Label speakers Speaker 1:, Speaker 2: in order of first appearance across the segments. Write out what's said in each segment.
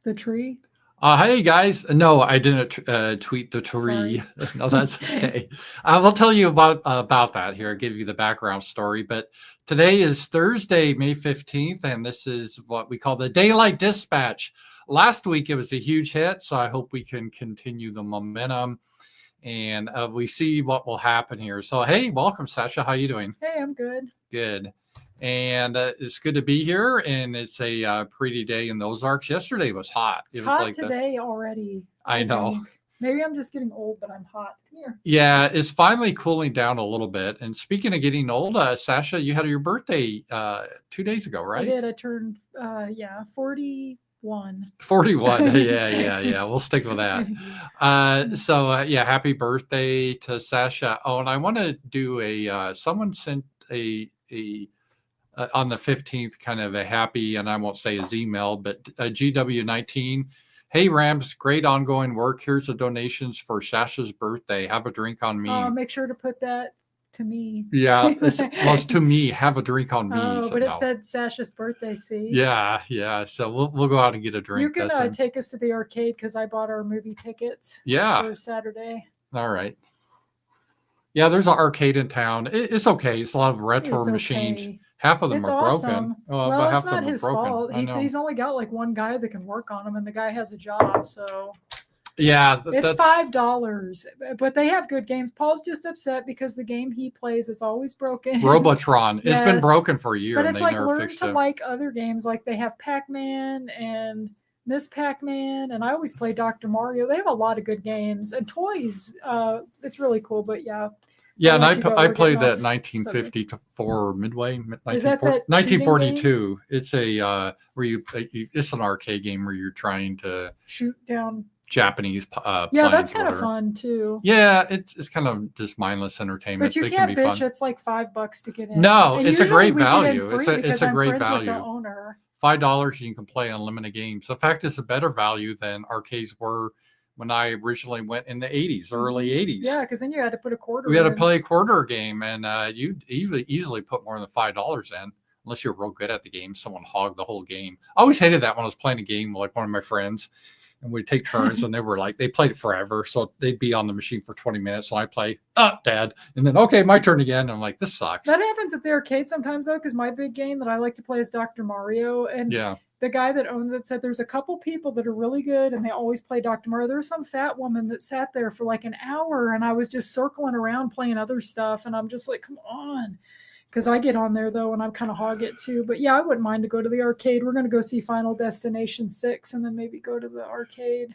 Speaker 1: The tree?
Speaker 2: Hey guys. No, I didn't tweet the tree. No, that's okay. I will tell you about that here. I'll give you the background story. But today is Thursday, May 15th, and this is what we call the Daylight Dispatch. Last week it was a huge hit, so I hope we can continue the momentum and we see what will happen here. So hey, welcome, Sacha. How you doing?
Speaker 1: Hey, I'm good.
Speaker 2: Good. And it's good to be here. And it's a pretty day in the Ozarks. Yesterday was hot.
Speaker 1: It's hot like today already.
Speaker 2: I know.
Speaker 1: Think. Maybe I'm just getting old, but I'm hot. Come here.
Speaker 2: Yeah, it's finally cooling down a little bit. And speaking of getting old, Sacha, you had your birthday 2 days ago, right?
Speaker 1: I did. I turned 41.
Speaker 2: 41. Yeah. We'll stick with that. Happy birthday to Sacha. Oh, and I want to do someone sent a on the 15th, kind of a happy, and I won't say his email, but GW19. Hey, Rams, great ongoing work. Here's the donations for Sacha's birthday. Have a drink on me.
Speaker 1: Make sure to put that to me.
Speaker 2: Yeah, it's to me. Have a drink on me.
Speaker 1: Oh, but it said Sacha's birthday, see?
Speaker 2: Yeah. So we'll go out and get a drink.
Speaker 1: You can take us to the arcade because I bought our movie tickets for Saturday.
Speaker 2: All right. Yeah, there's an arcade in town. It's okay. It's a lot of retro machines.
Speaker 1: Okay.
Speaker 2: Half of them are
Speaker 1: awesome.
Speaker 2: broken.
Speaker 1: Well, it's not his fault. He's only got like one guy that can work on them, and the guy has a job. So
Speaker 2: yeah,
Speaker 1: it's $5, but they have good games. Paul's just upset because the game he plays is always broken.
Speaker 2: Robotron. Yes. It's been broken for a year.
Speaker 1: But it's like learn to like other games. Like they have Pac-Man and Miss Pac-Man, and I always play Dr. Mario. They have a lot of good games and toys. It's really cool. But yeah.
Speaker 2: Yeah, and I played that 1954 Midway.
Speaker 1: Is that
Speaker 2: 1942? It's a where it's an arcade game where you're trying to
Speaker 1: shoot down
Speaker 2: Japanese.
Speaker 1: Yeah, that's kind of fun too.
Speaker 2: Yeah, it's kind of just mindless entertainment.
Speaker 1: But you can't bitch. It's like $5 to get in.
Speaker 2: No, it's a great value. It's a great value.
Speaker 1: The owner.
Speaker 2: $5 you can play unlimited games. In fact, it's a better value than arcades were when I originally went in the 80s, early 80s.
Speaker 1: Yeah, because then you had to put a quarter.
Speaker 2: We had to play a quarter game, and you easily put more than $5 in, unless you're real good at the game. Someone hogged the whole game. I always hated that when I was playing a game with like one of my friends, and we'd take turns, and they played it forever, so they'd be on the machine for 20 minutes, so I play, Dad, and then okay, my turn again. And I'm like, this sucks.
Speaker 1: That happens at the arcade sometimes though, because my big game that I like to play is Dr. Mario, and the guy that owns it said there's a couple people that are really good and they always play Dr. Mario. There was some fat woman that sat there for like an hour and I was just circling around playing other stuff. And I'm just like, come on. Because I get on there though and I'm kind of hog it too. But yeah, I wouldn't mind to go to the arcade. We're going to go see Final Destination 6 and then maybe go to the arcade.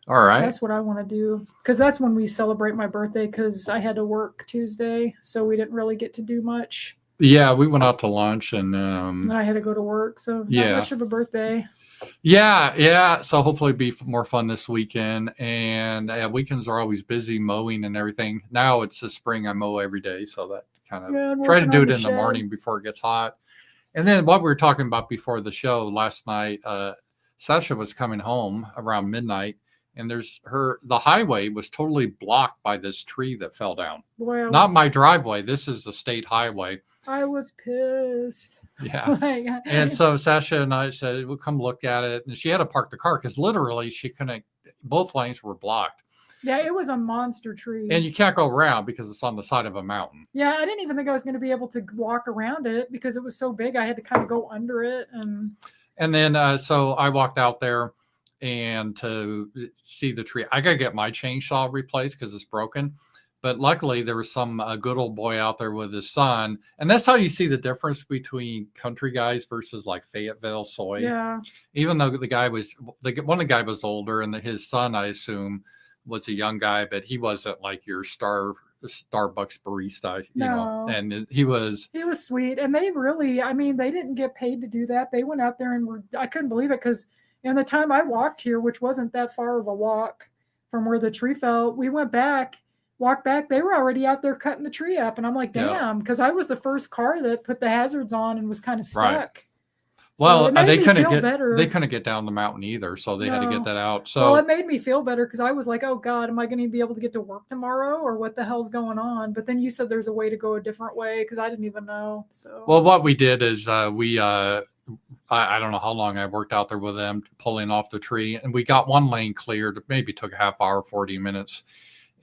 Speaker 2: All right.
Speaker 1: That's what I want to do. Because that's when we celebrate my birthday because I had to work Tuesday. So we didn't really get to do much.
Speaker 2: Yeah, we went out to lunch and
Speaker 1: I had to go to work, so not much of a birthday.
Speaker 2: Yeah. So hopefully it'll be more fun this weekend. And weekends are always busy mowing and everything. Now it's the spring, I mow every day, so that kind of try to do it in the morning before it gets hot. And then what we were talking about before the show last night, Sacha was coming home around midnight. And the highway was totally blocked by this tree that fell down.
Speaker 1: Boy,
Speaker 2: not my driveway. This is the state highway.
Speaker 1: I was pissed.
Speaker 2: Yeah. And so Sacha and I said, we'll come look at it. And she had to park the car because literally she couldn't, both lanes were blocked.
Speaker 1: Yeah, it was a monster tree.
Speaker 2: And you can't go around because it's on the side of a mountain.
Speaker 1: Yeah, I didn't even think I was going to be able to walk around it because it was so big. I had to kind of go under it.
Speaker 2: And then so I walked out there and to see the tree. I got to get my chainsaw replaced because it's broken. But luckily, there was some good old boy out there with his son. And that's how you see the difference between country guys versus like Fayetteville soy.
Speaker 1: Yeah.
Speaker 2: Even though one of the guy was older and his son, I assume, was a young guy, but he wasn't like your Starbucks barista, you know, and he was
Speaker 1: sweet. And they really, they didn't get paid to do that. They went out there and I couldn't believe it because in the time I walked here, which wasn't that far of a walk from where the tree fell, we walked back, they were already out there cutting the tree up. And I'm like, damn, because I was the first car that put the hazards on and was kind of stuck. Right.
Speaker 2: Well, they couldn't get down the mountain either. So they had to get that out. So
Speaker 1: it made me feel better because I was like, oh God, am I going to be able to get to work tomorrow or what the hell's going on? But then you said there's a way to go a different way because I didn't even know. So,
Speaker 2: well, what we did is I don't know how long I worked out there with them pulling off the tree, and we got one lane cleared. Maybe took a half hour, 40 minutes.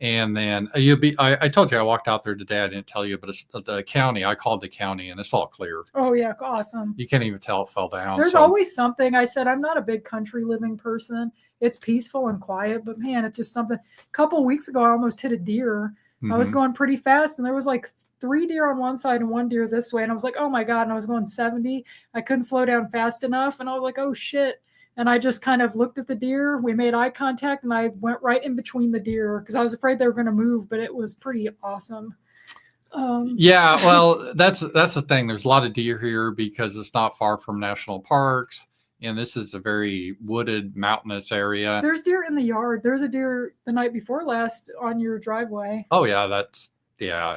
Speaker 2: And then I told you I walked out there today. I didn't tell you, but it's the county. I called the county and it's all clear.
Speaker 1: Oh yeah. Awesome.
Speaker 2: You can't even tell it fell down.
Speaker 1: There's always something. I said, I'm not a big country living person. It's peaceful and quiet, but man, it's just something. A couple of weeks ago, I almost hit a deer. I was going pretty fast and there was like 3 deer on one side and 1 deer this way. And I was like, oh my God. And I was going 70. I couldn't slow down fast enough. And I was like, oh shit. And I just kind of looked at the deer. We made eye contact and I went right in between the deer because I was afraid they were going to move, but it was pretty awesome.
Speaker 2: Yeah, well, that's the thing. There's a lot of deer here because it's not far from national parks. And this is a very wooded, mountainous area.
Speaker 1: There's deer in the yard. There's a deer the night before last on your driveway.
Speaker 2: Oh, yeah,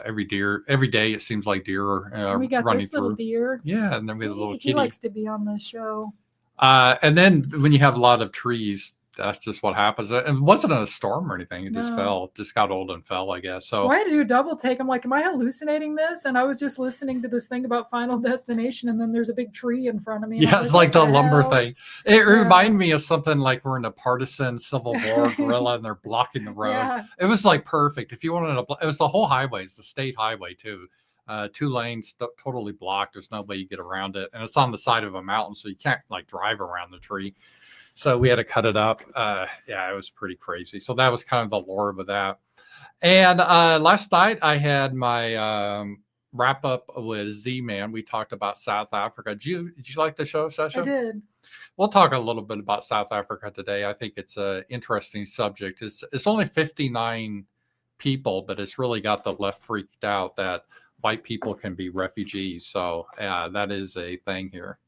Speaker 2: every day it seems like deer are
Speaker 1: we got
Speaker 2: running
Speaker 1: this little
Speaker 2: through.
Speaker 1: Deer.
Speaker 2: Yeah, and then we have a little kitty.
Speaker 1: He likes to be on the show.
Speaker 2: And then when you have a lot of trees, that's just what happens. And it wasn't a storm or anything. It just fell, just got old and fell, I guess. So
Speaker 1: I had to do a double take. I'm like, am I hallucinating this? And I was just listening to this thing about Final Destination. And then there's a big tree in front of me.
Speaker 2: Yeah, it's like the lumber thing. It reminded me of something like we're in a partisan civil war guerrilla and they're blocking the road. Yeah. It was like perfect. If you wanted to, it was the whole highway. It's the state highway too. 2 lanes totally blocked. There's no way you get around it. And it's on the side of a mountain. So you can't like drive around the tree. So we had to cut it up. Yeah, it was pretty crazy. So that was kind of the lore of that. And last night I had my wrap up with Z-Man. We talked about South Africa. Did you like the show, Sacha?
Speaker 1: I did.
Speaker 2: We'll talk a little bit about South Africa today. I think it's an interesting subject. It's only 59 people, but it's really got the left freaked out that white people can be refugees. So yeah, that is a thing here.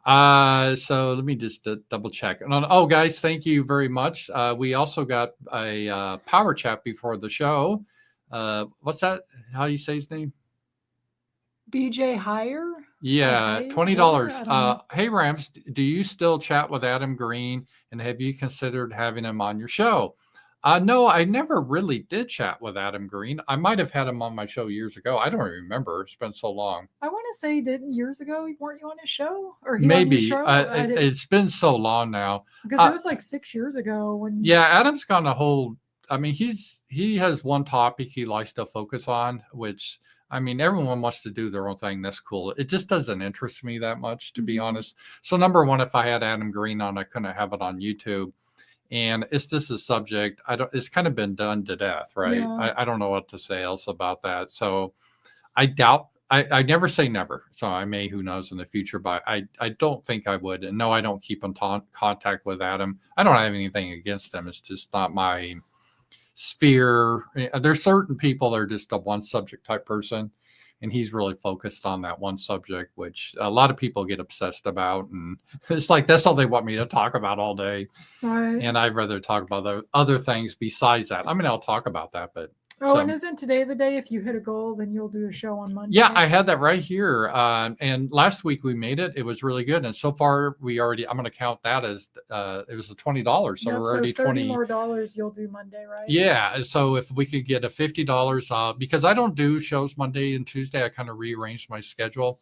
Speaker 2: So let me just double check. Oh, guys, thank you very much. We also got a power chat before the show. What's that? How you say his name?
Speaker 1: BJ Hire?
Speaker 2: Yeah, $20. Hey, Rams, do you still chat with Adam Green? And have you considered having him on your show? No, I never really did chat with Adam Green. I might have had him on my show years ago. I don't remember. It's been so long.
Speaker 1: I want to say, didn't years ago, weren't you on his show? Or
Speaker 2: maybe. It's been so long now.
Speaker 1: Because it was like 6 years ago. When.
Speaker 2: Yeah, Adam's got a whole, I mean, he has one topic he likes to focus on, which, I mean, everyone wants to do their own thing. That's cool. It just doesn't interest me that much, to be honest. So number one, if I had Adam Green on, I couldn't have it on YouTube. And it's just a subject. It's kind of been done to death, right? Yeah. I don't know what to say else about that. So I doubt, I never say never. So I may, who knows in the future, but I don't think I would. And no, I don't keep in contact with Adam. I don't have anything against him. It's just not my sphere. There's certain people that are just a one subject type person. And he's really focused on that one subject, which a lot of people get obsessed about. And it's like, that's all they want me to talk about all day.
Speaker 1: Right.
Speaker 2: And I'd rather talk about the other things besides that. I mean, I'll talk about that, but.
Speaker 1: Oh, and isn't today the day if you hit a goal, then you'll do a show on Monday?
Speaker 2: Yeah, I had that right here. And last week we made it. It was really good. And so far I'm going to count that as, it was $20. So we're already
Speaker 1: $30 more you'll do Monday, right?
Speaker 2: Yeah. So if we could get a $50, because I don't do shows Monday and Tuesday, I kind of rearranged my schedule.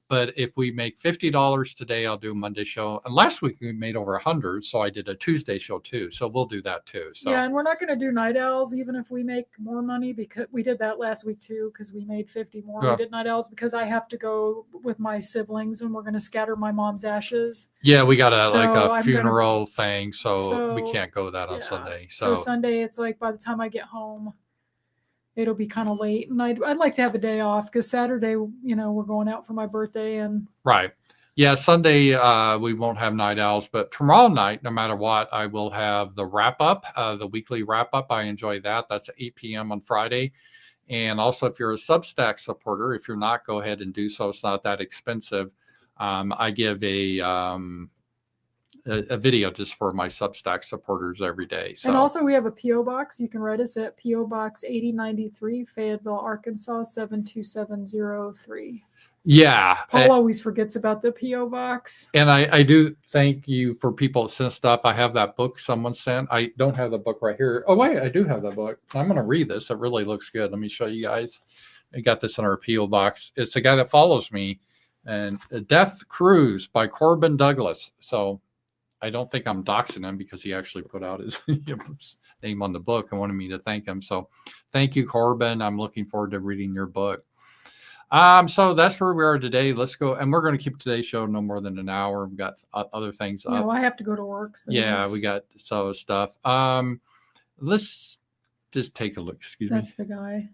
Speaker 2: But if we make $50 today, I'll do a Monday show. And last week we made over 100, so I did a Tuesday show too. So we'll do that too. So
Speaker 1: yeah, and we're not going to do night owls even if we make more money, because we did that last week too, because we made 50 more. Yeah. We did night owls because I have to go with my siblings and we're going to scatter my mom's ashes.
Speaker 2: Yeah, we got a funeral thing, so we can't go that on Sunday.
Speaker 1: So Sunday, it's like by the time I get home, it'll be kind of late, and I'd like to have a day off because Saturday, we're going out for my birthday. And
Speaker 2: right. Yeah, Sunday we won't have night owls, but tomorrow night, no matter what, I will have the wrap up, the weekly wrap up. I enjoy that. That's at 8 p.m. on Friday. And also, if you're a Substack supporter, if you're not, go ahead and do so. It's not that expensive. I give a video just for my Substack supporters every day. So.
Speaker 1: And also we have a P.O. box. You can write us at P.O. Box 8093, Fayetteville, Arkansas, 72703.
Speaker 2: Yeah.
Speaker 1: Paul always forgets about the P.O. box.
Speaker 2: And I do thank you for people that send stuff. I have that book someone sent. I don't have the book right here. Oh, wait, I do have that book. I'm going to read this. It really looks good. Let me show you guys. I got this in our P.O. box. It's a guy that follows me. And Death Cruise by Corbin Douglas. So I don't think I'm doxing him because he actually put out his name on the book and wanted me to thank him. So thank you, Corbin. I'm looking forward to reading your book. So that's where we are today. Let's go. And we're going to keep today's show no more than an hour. We've got other things up.
Speaker 1: No, I have to go to work. So
Speaker 2: yeah, we got stuff. Let's just take a look. Excuse me.
Speaker 1: That's the guy.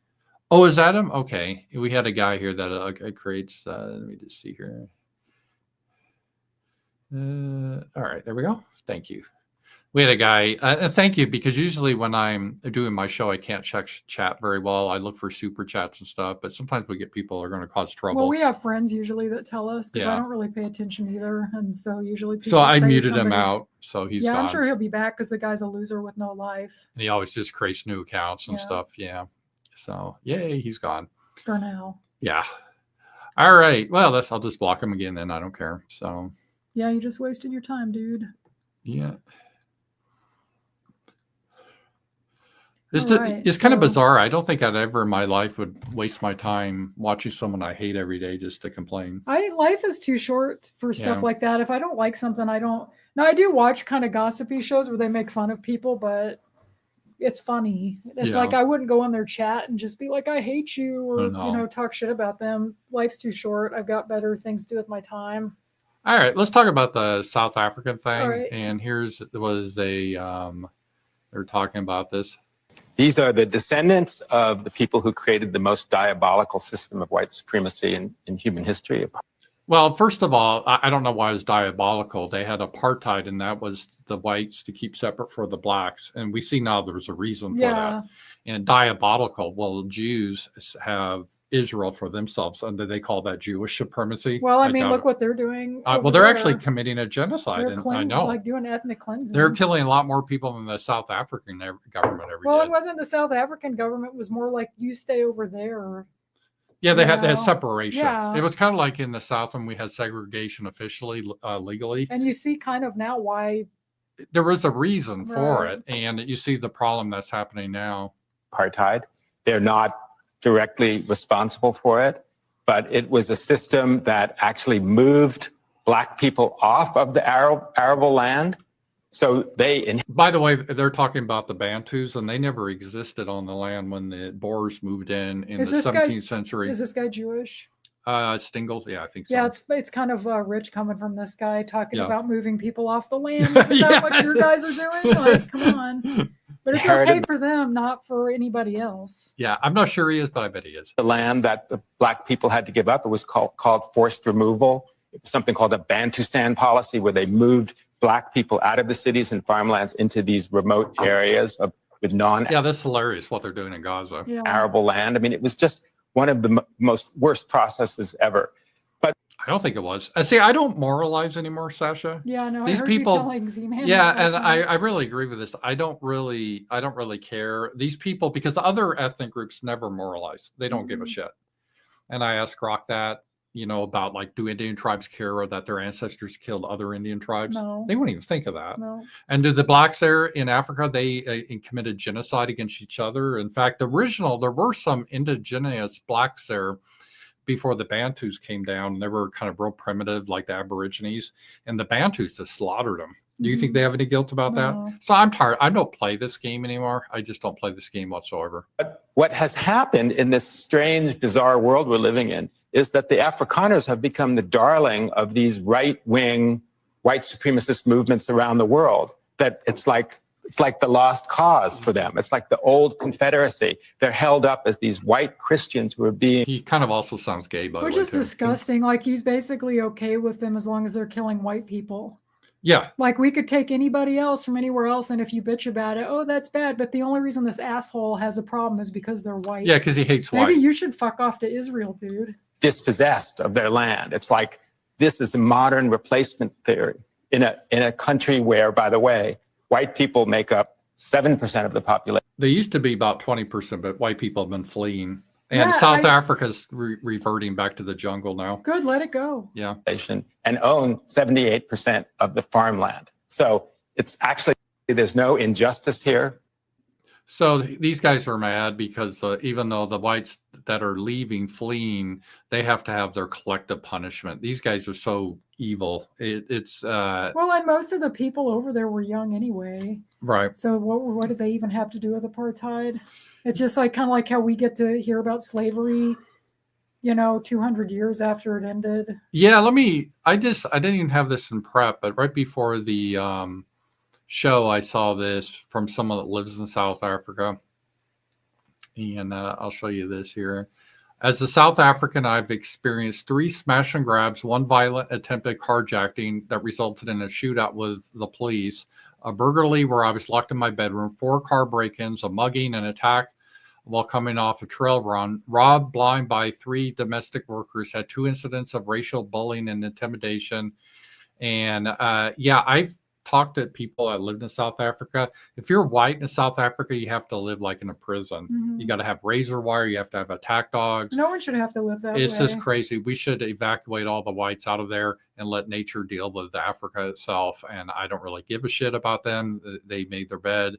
Speaker 2: Oh, is that him? Okay. We had a guy here that creates, let me just see here. All right, there we go. Thank you. We had a guy, thank you, because usually when I'm doing my show, I can't check chat very well. I look for super chats and stuff, but sometimes we get people who are going to cause trouble.
Speaker 1: Well, we have friends usually that tell us because I don't really pay attention either. And so usually people
Speaker 2: So I muted him out, so he's gone.
Speaker 1: I'm sure he'll be back because the guy's a loser with no life.
Speaker 2: And he always just creates new accounts and stuff. Yeah. So, yay, he's gone.
Speaker 1: For now.
Speaker 2: Yeah. All right. Well, I'll just block him again then. I don't care. So.
Speaker 1: Yeah, you just wasted your time, dude.
Speaker 2: Yeah. It's kind of bizarre. I don't think I'd ever in my life would waste my time watching someone I hate every day just to complain.
Speaker 1: Life is too short for stuff like that. If I don't like something, I don't. Now, I do watch kind of gossipy shows where they make fun of people, but it's funny. It's like I wouldn't go in their chat and just be like, I hate you, or talk shit about them. Life's too short. I've got better things to do with my time.
Speaker 2: All right, let's talk about the South African thing. Right. And they're talking about this.
Speaker 3: These are the descendants of the people who created the most diabolical system of white supremacy in human history.
Speaker 2: Well, first of all, I don't know why it was diabolical. They had apartheid, and that was the whites to keep separate for the blacks. And we see now there's a reason for that. And diabolical, well, Jews have Israel for themselves, and they call that Jewish supremacy.
Speaker 1: Well, I mean, look what they're doing.
Speaker 2: Well, they're actually committing a genocide, and I know,
Speaker 1: like doing ethnic cleansing.
Speaker 2: They're killing a lot more people than the South African government every day.
Speaker 1: Well, it wasn't the South African government; it was more like you stay over there.
Speaker 2: Yeah, they had separation. Yeah. It was kind of like in the South when we had segregation officially, legally.
Speaker 1: And you see kind of now why.
Speaker 2: There was a reason for it, and you see the problem that's happening now.
Speaker 3: Apartheid. They're not directly responsible for it, but it was a system that actually moved black people off of the arable land. So
Speaker 2: by the way, they're talking about the Bantus, and they never existed on the land when the Boers moved in the 17th century.
Speaker 1: Is this guy Jewish?
Speaker 2: Stingel, yeah, I think so.
Speaker 1: Yeah, it's kind of rich coming from this guy talking about moving people off the land. Is that what your guys are doing? Like, come on. But it's okay for them, not for anybody else.
Speaker 2: Yeah, I'm not sure he is, but I bet he is.
Speaker 3: The land that the black people had to give up, it was called forced removal. It was something called a Bantustan policy, where they moved black people out of the cities and farmlands into these remote areas with
Speaker 2: Yeah, that's hilarious what they're doing in Gaza.
Speaker 3: Arable land. I mean, it was just one of the most worst processes ever. But
Speaker 2: I don't think it was. See, I don't moralize anymore, Sasha.
Speaker 1: Yeah, no.
Speaker 2: These people. And I really agree with this. I don't really care. These people, because the other ethnic groups never moralize. They don't give a shit. And I asked Rock that, about like, do Indian tribes care that their ancestors killed other Indian tribes?
Speaker 1: No.
Speaker 2: They wouldn't even think of that.
Speaker 1: No.
Speaker 2: And did the blacks there in Africa, they committed genocide against each other? In fact, there were some indigenous blacks there before the Bantus came down. They were kind of real primitive, like the Aborigines, and the Bantus just slaughtered them. Do you think they have any guilt about that? So I'm tired. I don't play this game anymore. I just don't play this game whatsoever.
Speaker 3: But what has happened in this strange, bizarre world we're living in is that the Afrikaners have become the darling of these right-wing white supremacist movements around the world. That it's like the lost cause for them. It's like the old Confederacy. They're held up as these white Christians who are being...
Speaker 2: He kind of also sounds gay, by the way.
Speaker 1: Which is disgusting. Like, he's basically okay with them as long as they're killing white people.
Speaker 2: Yeah.
Speaker 1: Like, we could take anybody else from anywhere else, and if you bitch about it, oh, that's bad. But the only reason this asshole has a problem is because they're white.
Speaker 2: Yeah, because he hates white.
Speaker 1: Maybe you should fuck off to Israel, dude.
Speaker 3: Dispossessed of their land. It's like, this is a modern replacement theory in a country where, by the way, white people make up 7% of the population.
Speaker 2: They used to be about 20%, but white people have been fleeing. And South Africa's reverting back to the jungle now.
Speaker 1: Good, let it go.
Speaker 2: Yeah.
Speaker 3: And own 78% of the farmland. So it's actually, there's no injustice here.
Speaker 2: So these guys are mad because even though the whites that are leaving, fleeing, they have to have their collective punishment. These guys are so evil. It's
Speaker 1: well, and most of the people over there were young anyway.
Speaker 2: Right.
Speaker 1: So what did they even have to do with apartheid? It's just like kind of like how we get to hear about slavery, 200 years after it ended.
Speaker 2: Yeah, I didn't even have this in prep, but right before the show, I saw this from someone that lives in South Africa. And I'll show you this here. As a South African, I've experienced 3 smash and grabs, 1 violent attempted carjacking that resulted in a shootout with the police, a burglary where I was locked in my bedroom, 4 car break-ins, a mugging, an attack while coming off a trail run, robbed blind by 3 domestic workers, had 2 incidents of racial bullying and intimidation. And I've talked to people that lived in South Africa. If you're white in South Africa, you have to live like in a prison. Mm-hmm. You got to have razor wire. You have to have attack dogs.
Speaker 1: No one should have to live that way.
Speaker 2: It's just crazy. We should evacuate all the whites out of there and let nature deal with Africa itself. And I don't really give a shit about them. They made their bed.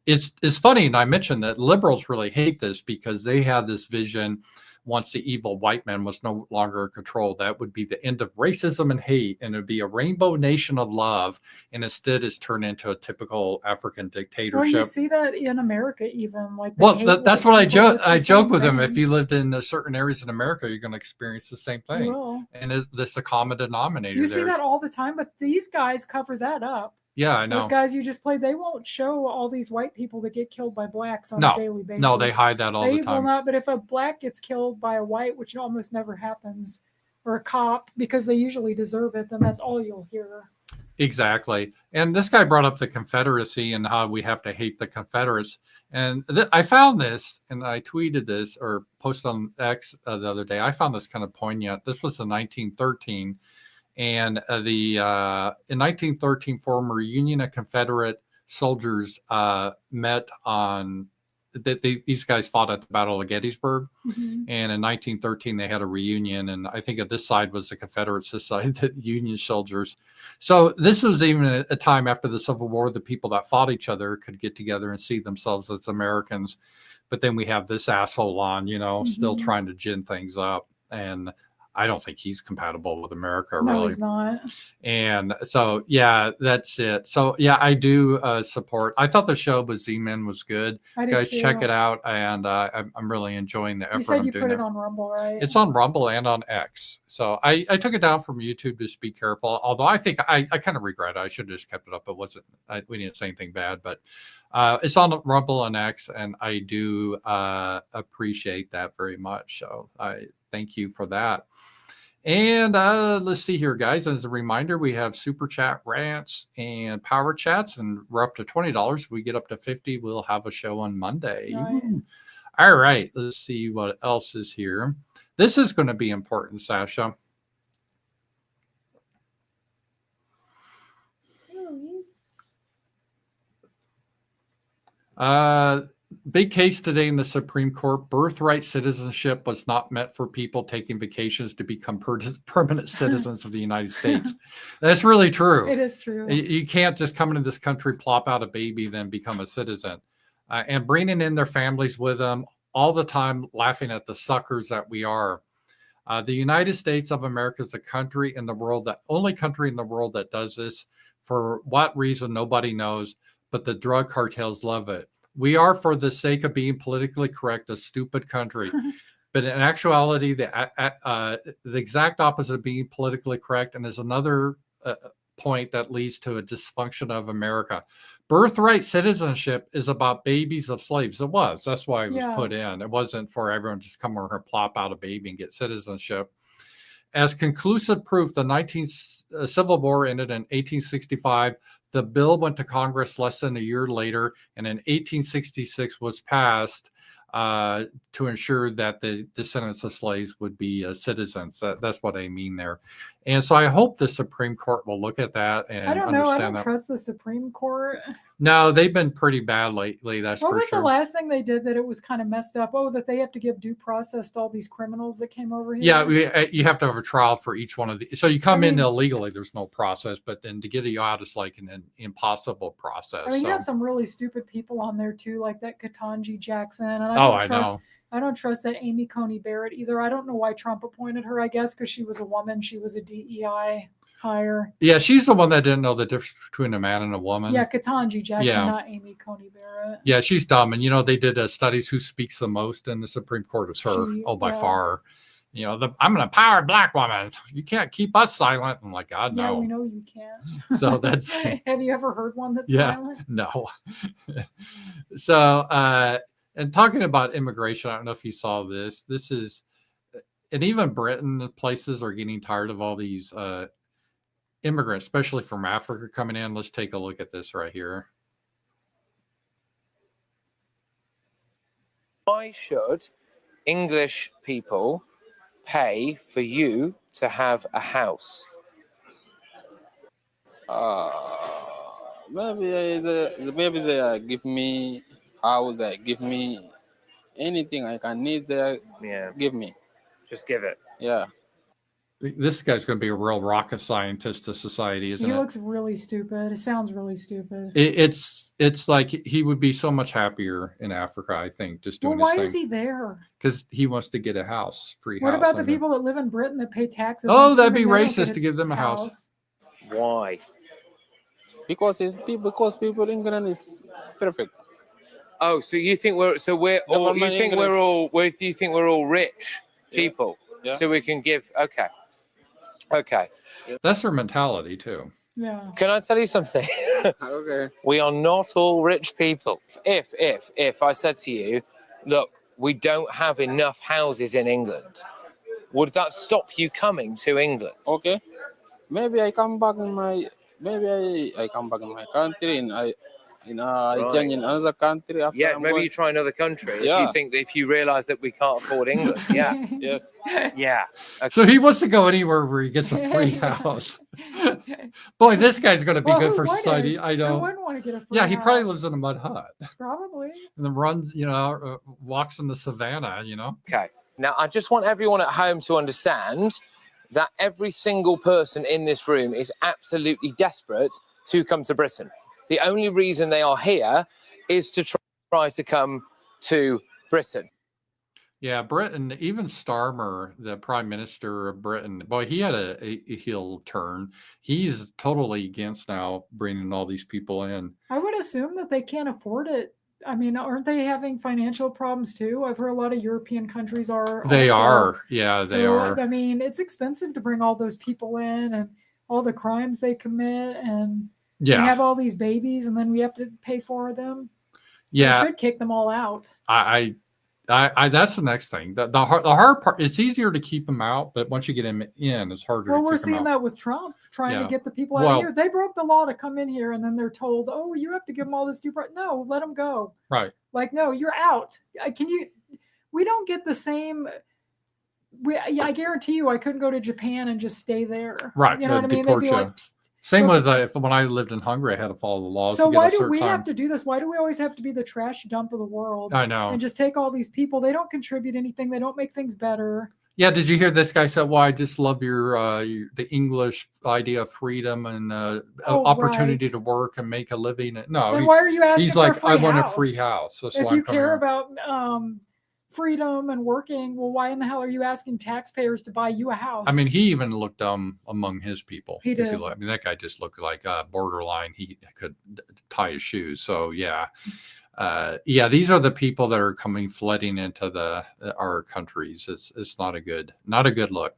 Speaker 2: It's funny, and I mentioned that liberals really hate this because they had this vision once the evil white man was no longer in control, that would be the end of racism and hate, and it would be a rainbow nation of love, and instead it's turned into a typical African dictatorship. Well,
Speaker 1: you see that in America even.
Speaker 2: That's what I joke with them. If you lived in certain areas in America, you're going to experience the same thing. And this is a common denominator.
Speaker 1: You see that all the time, but these guys cover that up.
Speaker 2: Yeah, I know.
Speaker 1: Those guys you just played, they won't show all these white people that get killed by blacks on a daily basis.
Speaker 2: No, they hide that all the time.
Speaker 1: They will not, but if a black gets killed by a white, which almost never happens, or a cop, because they usually deserve it, then that's all you'll hear.
Speaker 2: Exactly. And this guy brought up the Confederacy and how we have to hate the Confederates. And I found this, and I tweeted this or posted on X the other day. I found this kind of poignant. This was in 1913. And in 1913, former Union and Confederate soldiers met on. These guys fought at the Battle of Gettysburg, and in 1913 they had a reunion. And I think at this side was the Confederates, this side the Union soldiers. So this was even a time after the Civil War, the people that fought each other could get together and see themselves as Americans. But then we have this asshole on, still trying to gin things up, and I don't think he's compatible with America, really.
Speaker 1: No, he's not.
Speaker 2: And so, yeah, that's it. So, yeah, I do support. I thought the show with Z-Men was good. Guys, check it out. And I'm really enjoying the effort.
Speaker 1: You said you put it on Rumble, right?
Speaker 2: It's on Rumble and on X. So I took it down from YouTube, just be careful. Although I think I kind of regret it. I should have just kept it up. It wasn't. We didn't say anything bad, but it's on Rumble and X, and I do appreciate that very much. So I thank you for that. And let's see here, guys. As a reminder, we have Super Chat, Rants, and Powerchats, and we're up to $20. If we get up to 50, we'll have a show on Monday.
Speaker 1: Right.
Speaker 2: All right, let's see what else is here. This is going to be important, Sacha. Big case today in the Supreme Court. Birthright citizenship was not meant for people taking vacations to become permanent citizens of the United States. That's really true.
Speaker 1: It is true.
Speaker 2: You can't just come into this country, plop out a baby, then become a citizen. And bringing in their families with them all the time, laughing at the suckers that we are. The United States of America is the country in the world, the only country in the world that does this. For what reason, nobody knows, but the drug cartels love it. We are, for the sake of being politically correct, a stupid country. But in actuality, the exact opposite of being politically correct, and is another point that leads to a dysfunction of America. Birthright citizenship is about babies of slaves. It was. That's why it was put in. It wasn't for everyone to just come over and plop out a baby and get citizenship. As conclusive proof, the Civil War ended in 1865. The bill went to Congress less than a year later, and in 1866 was passed to ensure that the descendants of slaves would be citizens. That's what I mean there. And so I hope the Supreme Court will look at that and
Speaker 1: I don't know. I
Speaker 2: understand
Speaker 1: don't trust the Supreme Court.
Speaker 2: No, they've been pretty bad lately. That's
Speaker 1: what
Speaker 2: for
Speaker 1: was
Speaker 2: sure.
Speaker 1: the last thing they did that it was kind of messed up? Oh, that they have to give due process to all these criminals that came over here.
Speaker 2: Yeah, you have to have a trial for each one of these. So you come in illegally, there's no process, but then to get you out is like an impossible process.
Speaker 1: I mean, you have some really stupid people on there too, like that Ketanji Jackson. And I know. I don't trust that Amy Coney Barrett either. I don't know why Trump appointed her. I guess because she was a woman. She was a DEI hire.
Speaker 2: Yeah, she's the one that didn't know the difference between a man and a woman.
Speaker 1: Yeah, Ketanji Jackson, not Amy Coney Barrett.
Speaker 2: Yeah, she's dumb. And, they did studies who speaks the most in the Supreme Court is her. By far. I'm an empowered black woman. You can't keep us silent. I'm like, God, no.
Speaker 1: Yeah, we know you can't.
Speaker 2: So that's...
Speaker 1: Have you ever heard one that's silent?
Speaker 2: No. So, and talking about immigration, I don't know if you saw this. This is... And even Britain, places are getting tired of all these... immigrants, especially from Africa, coming in. Let's take a look at this right here.
Speaker 4: Why should English people pay for you to have a house?
Speaker 5: Maybe they give me house, they give me anything I can need. They give me.
Speaker 4: Just give it.
Speaker 5: Yeah.
Speaker 2: This guy's going to be a real rocket scientist to society, isn't it?
Speaker 1: He looks really stupid. It sounds really stupid.
Speaker 2: It's like he would be so much happier in Africa, I think, just doing
Speaker 1: why
Speaker 2: this thing.
Speaker 1: is he there?
Speaker 2: Because he wants to get a house, free house.
Speaker 1: What about the people that live in Britain that pay taxes?
Speaker 2: Oh, that'd be racist to give them a house.
Speaker 4: Why?
Speaker 5: Because people in England is perfect.
Speaker 4: Oh, so you think we're all rich people?
Speaker 5: Yeah.
Speaker 4: So we can give. Okay.
Speaker 2: That's their mentality too.
Speaker 1: Yeah.
Speaker 4: Can I tell you something?
Speaker 5: Okay.
Speaker 4: We are not all rich people. If I said to you, look, we don't have enough houses in England, would that stop you coming to England?
Speaker 5: Okay. Maybe I come back in my country and I join in another country after.
Speaker 4: Yeah, maybe you try another country.
Speaker 5: Yeah.
Speaker 4: If you realize that we can't afford England. Yeah.
Speaker 5: Yes.
Speaker 4: Yeah. Okay.
Speaker 2: So he wants to go anywhere where he gets a free house. Boy, this guy's going to be good for society. I know.
Speaker 1: I wouldn't want to get a free
Speaker 2: he probably
Speaker 1: house.
Speaker 2: lives in a mud hut.
Speaker 1: Probably.
Speaker 2: And then runs, walks in the savannah,
Speaker 4: Okay. Now, I just want everyone at home to understand that every single person in this room is absolutely desperate to come to Britain. The only reason they are here is to try to come to Britain.
Speaker 2: Yeah, Britain, even Starmer, the Prime Minister of Britain, boy, he had a heel turn. He's totally against now bringing all these people in.
Speaker 1: I would assume that they can't afford it. I mean, aren't they having financial problems too? I've heard a lot of European countries are.
Speaker 2: They
Speaker 1: also.
Speaker 2: are. Yeah, they are.
Speaker 1: I mean, it's expensive to bring all those people in and all the crimes they commit and...
Speaker 2: Yeah,
Speaker 1: we have all these babies, and then we have to pay for them.
Speaker 2: Yeah,
Speaker 1: we should kick them all out.
Speaker 2: I that's the next thing. The hard part. It's easier to keep them out, but once you get them in, it's harder.
Speaker 1: Well,
Speaker 2: to
Speaker 1: we're
Speaker 2: kick them
Speaker 1: seeing
Speaker 2: out.
Speaker 1: that with Trump trying to get the people out of here. They broke the law to come in here, and then they're told, "Oh, you have to give them all this due process." No, let them go.
Speaker 2: Right.
Speaker 1: Like, no, you're out. We don't get the same. I guarantee you, I couldn't go to Japan and just stay there.
Speaker 2: Right.
Speaker 1: You know what I mean?
Speaker 2: They'd
Speaker 1: be like.
Speaker 2: Same with when I lived in Hungary, I had to follow the laws.
Speaker 1: So why do we have to do this? Why do we always have to be the trash dump of the world?
Speaker 2: I know.
Speaker 1: And just take all these people. They don't contribute anything. They don't make things better.
Speaker 2: Yeah. Did you hear this guy said, "Well, I just love the English idea of freedom and opportunity to work and make a living." No.
Speaker 1: Then why are you asking?
Speaker 2: He's
Speaker 1: for
Speaker 2: like,
Speaker 1: a free
Speaker 2: "I want
Speaker 1: house?
Speaker 2: a free house." That's
Speaker 1: if you care about freedom and working, well, why in the hell are you asking taxpayers to buy you a house?
Speaker 2: I mean, he even looked dumb among his people.
Speaker 1: He did.
Speaker 2: I mean, that guy just looked like borderline. He could tie his shoes. So yeah, these are the people that are coming flooding into our countries. It's not a good look.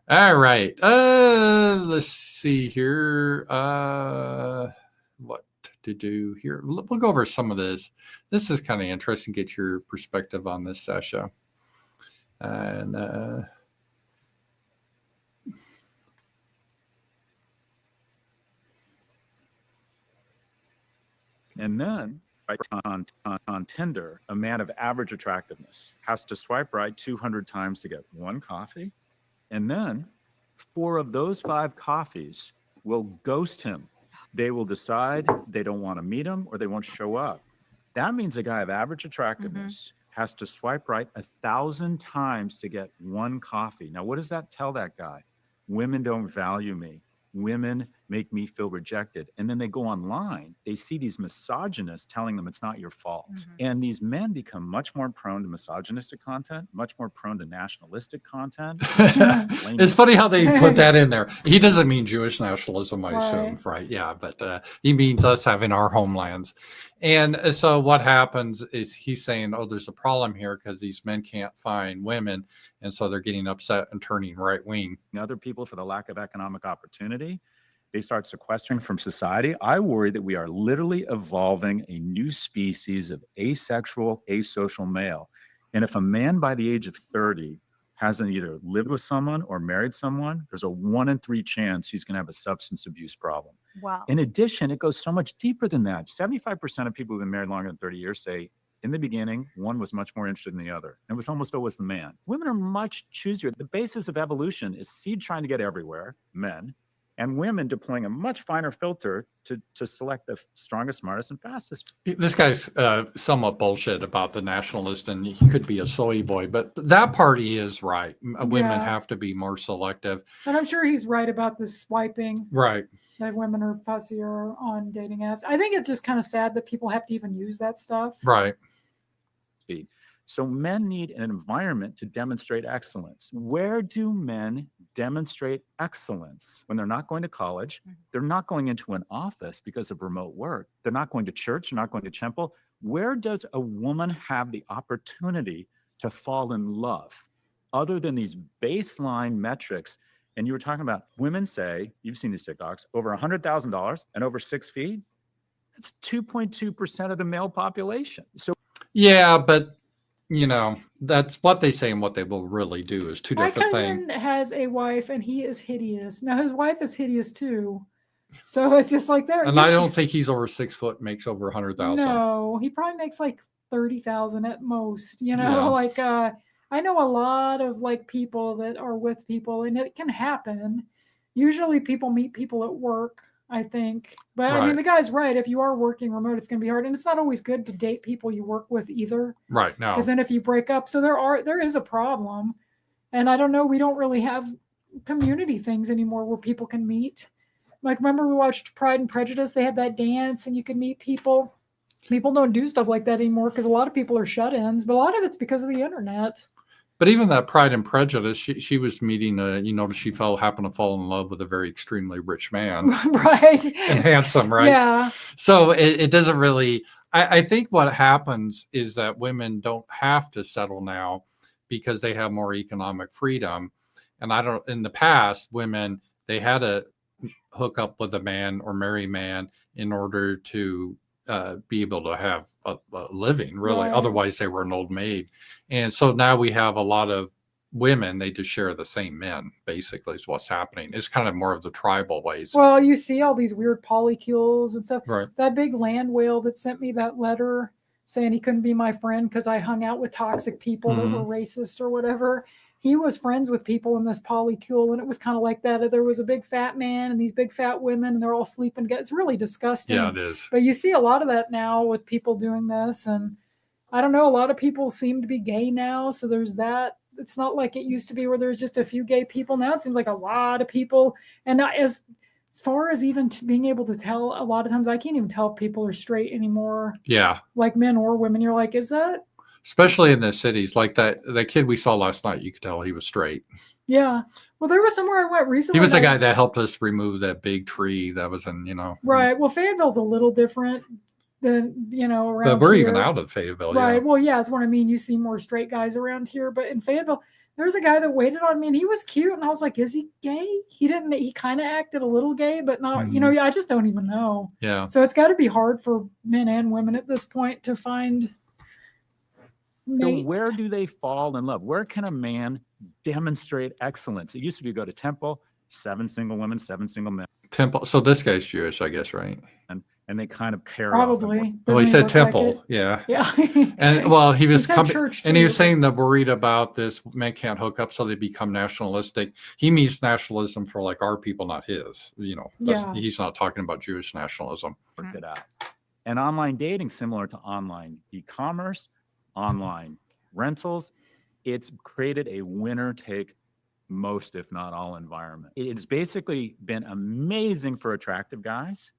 Speaker 2: All right, let's see here. What to do here? We'll go over some of this. This is kind of interesting. Get your perspective on this, Sacha. And
Speaker 6: then on Tinder, a man of average attractiveness has to swipe right 200 times to get one coffee, and then 4 of those 5 coffees will ghost him. They will decide they don't want to meet him or they won't show up. That means a guy of average attractiveness has to swipe right 1,000 times to get 1 coffee. Now, what does that tell that guy? Women don't value me. Women make me feel rejected. And then they go online, they see these misogynists telling them it's not your fault. And these men become much more prone to misogynistic content, much more prone to nationalistic content.
Speaker 2: It's funny how they put that in there. He doesn't mean Jewish nationalism, I assume, right? Yeah, but he means us having our homelands. And so what happens is he's saying, oh, there's a problem here because these men can't find women. And so they're getting upset and turning right wing.
Speaker 6: Other people for the lack of economic opportunity, they start sequestering from society. I worry that we are literally evolving a new species of asexual, asocial male. And if a man by the age of 30 hasn't either lived with someone or married someone, there's a 1 in 3 chance he's going to have a substance abuse problem.
Speaker 7: Wow.
Speaker 6: In addition, it goes so much deeper than that. 75% of people who've been married longer than 30 years say, in the beginning, one was much more interested in the other. It was almost always the man. Women are much choosier. The basis of evolution is seed trying to get everywhere, men, and women deploying a much finer filter to select the strongest, smartest, and fastest.
Speaker 2: This guy's somewhat bullshit about the nationalist, and he could be a soy boy, but that part he is right. Women have to be more selective.
Speaker 1: And I'm sure he's right about the swiping.
Speaker 2: Right.
Speaker 1: That women are fussier on dating apps. I think it's just kind of sad that people have to even use that stuff.
Speaker 2: Right.
Speaker 6: So men need an environment to demonstrate excellence. Where do men demonstrate excellence? When they're not going to college, they're not going into an office because of remote work. They're not going to church, they're not going to temple. Where does a woman have the opportunity to fall in love other than these baseline metrics? And you were talking about women say, you've seen these TikToks, over $100,000 and over 6 feet. That's 2.2% of the male population. So
Speaker 2: yeah, but you know, that's what they say and what they will really do is two different things.
Speaker 1: My cousin has a wife and he is hideous. Now his wife is hideous too. So it's just like there.
Speaker 2: And I don't think he's over 6 foot, makes over 100,000.
Speaker 1: No, he probably makes like 30,000 at most, you know, like I know a lot of like people that are with people and it can happen. Usually people meet people at work, I think. But I mean, the guy's right. If you are working remote, it's going to be hard. And it's not always good to date people you work with either.
Speaker 2: Right. No.
Speaker 1: Because then if you break up, so there is a problem. And I don't know, we don't really have community things anymore where people can meet. Like, remember we watched Pride and Prejudice? They had that dance and you could meet people. People don't do stuff like that anymore because a lot of people are shut-ins. But a lot of it's because of the internet.
Speaker 2: But even that Pride and Prejudice, she was meeting, she happened to fall in love with a very extremely rich man.
Speaker 1: Right.
Speaker 2: And handsome, right?
Speaker 1: Yeah.
Speaker 2: So it doesn't really, I think what happens is that women don't have to settle now because they have more economic freedom. And in the past, women, they had to hook up with a man or marry a man in order to be able to have a living, really. Right. Otherwise, they were an old maid. And so now we have a lot of women, they just share the same men, basically, is what's happening. It's kind of more of the tribal ways.
Speaker 1: Well, you see all these weird polycules and stuff.
Speaker 2: Right.
Speaker 1: That big land whale that sent me that letter saying he couldn't be my friend because I hung out with toxic people that were racist or whatever. He was friends with people in this polycule, and it was kind of like that. There was a big fat man and these big fat women, and they're all sleeping together. It's really disgusting.
Speaker 2: Yeah, it is.
Speaker 1: But you see a lot of that now with people doing this, and I don't know, a lot of people seem to be gay now, so there's that. It's not like it used to be where there's just a few gay people. Now it seems like a lot of people, and not as far as even being able to tell, a lot of times I can't even tell if people are straight anymore.
Speaker 2: Yeah.
Speaker 1: Like men or women. You're like, is that?
Speaker 2: Especially in the cities, like that kid we saw last night, you could tell he was straight.
Speaker 1: Yeah. Well, there was somewhere I went recently.
Speaker 2: He was the guy that helped us remove that big tree that was in,
Speaker 1: Right. Well, Fayetteville's a little different than, around
Speaker 2: But we're
Speaker 1: here.
Speaker 2: even out of Fayetteville.
Speaker 1: Right.
Speaker 2: Yeah.
Speaker 1: Well, yeah, that's what I mean. You see more straight guys around here. But in Fayetteville, there was a guy that waited on me and he was cute. And I was like, is he gay? He kind of acted a little gay, but not, I just don't even know.
Speaker 2: Yeah.
Speaker 1: So it's got to be hard for men and women at this point to find mates.
Speaker 6: So where do they fall in love? Where can a man demonstrate excellence? It used to be go to temple, 7 single women, 7 single men.
Speaker 2: Temple. So this guy's Jewish, I guess, right?
Speaker 6: And and they kind of carry
Speaker 1: Probably.
Speaker 2: Well, he said temple.
Speaker 1: Yeah.
Speaker 2: And well, he was
Speaker 1: said
Speaker 2: coming,
Speaker 1: church
Speaker 2: and he
Speaker 1: too,
Speaker 2: was saying the worried about this men can't hook up, so they become nationalistic. He means nationalism for like our people, not his. He's not talking about Jewish nationalism.
Speaker 6: Work it out. And online dating, similar to online e-commerce, online rentals, it's created a winner take most, if not all, environment. It's basically been amazing for attractive guys.